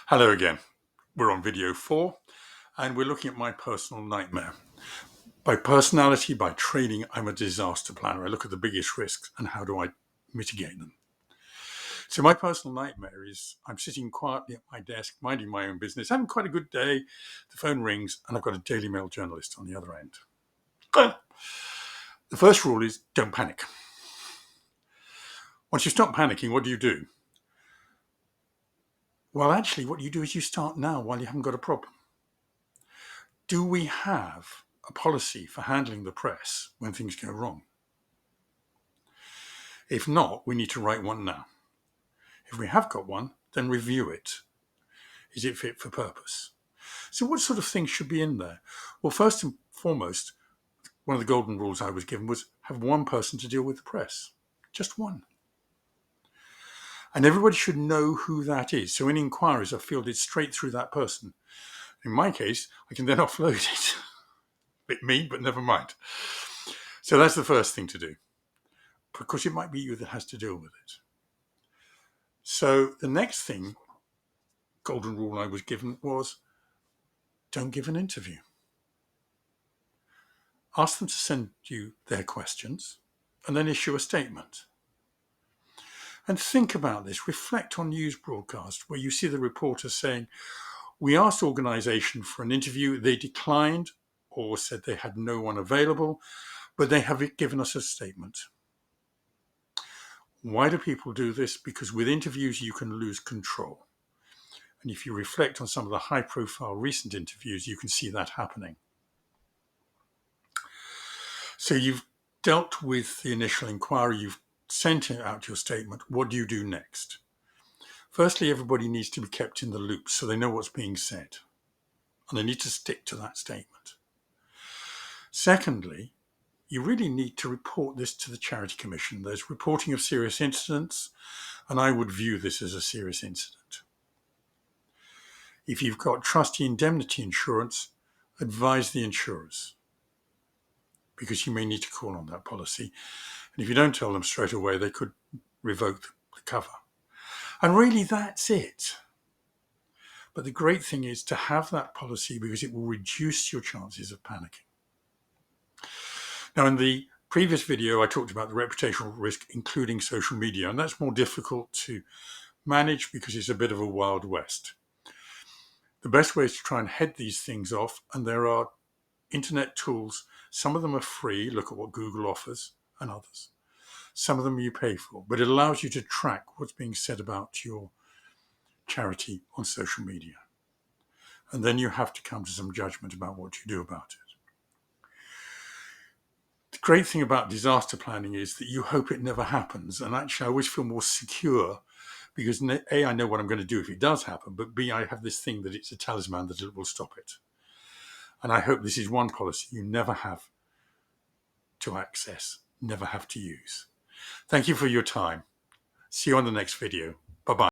Hello again. We're on video 4 and we're looking at my personal nightmare. By personality, by training, I'm a disaster planner. I look at the biggest risks and how do I mitigate them. So my personal nightmare is I'm sitting quietly at my desk, minding my own business, having quite a good day. The phone rings and I've got a Daily Mail journalist on the other end. The first rule is don't panic. Once you stop panicking, what do? Well, actually, what you do is you start now while you haven't got a problem. Do we have a policy for handling the press when things go wrong? If not, we need to write one now. If we have got one, then review it. Is it fit for purpose? So what sort of things should be in there? Well, first and foremost, one of the golden rules I was given was have one person to deal with the press. Just one. And everybody should know who that is. So any inquiries are fielded straight through that person. In my case, I can then offload it. Bit mean, but never mind. So that's the first thing to do, because it might be you that has to deal with it. So the next thing, golden rule I was given, was don't give an interview. Ask them to send you their questions and then issue a statement. And think about this. Reflect on news broadcasts where you see the reporter saying, we asked organisation for an interview, they declined or said they had no one available, but they have given us a statement. Why do people do this? Because with interviews, you can lose control. And if you reflect on some of the high-profile recent interviews, you can see that happening. So you've dealt with the initial inquiry, you've sent out your statement. What do you do next? Firstly, everybody needs to be kept in the loop so they know what's being said. And they need to stick to that statement. Secondly, you really need to report this to the Charity Commission. There's reporting of serious incidents, and I would view this as a serious incident. If you've got trustee indemnity insurance, advise the insurers, because you may need to call on that policy. And if you don't tell them straight away, they could revoke the cover. And really, that's it. But the great thing is to have that policy because it will reduce your chances of panicking. Now, in the previous video, I talked about the reputational risk, including social media, and that's more difficult to manage because it's a bit of a wild west. The best way is to try and head these things off, and there are internet tools. Some of them are free. Look at what Google offers and others. Some of them you pay for, but it allows you to track what's being said about your charity on social media. And then you have to come to some judgment about what you do about it. The great thing about disaster planning is that you hope it never happens. And actually, I always feel more secure because A, I know what I'm going to do if it does happen, but B, I have this thing that it's a talisman that it will stop it. And I hope this is one policy you never have to access, never have to use. Thank you for your time. See you on the next video. Bye-bye.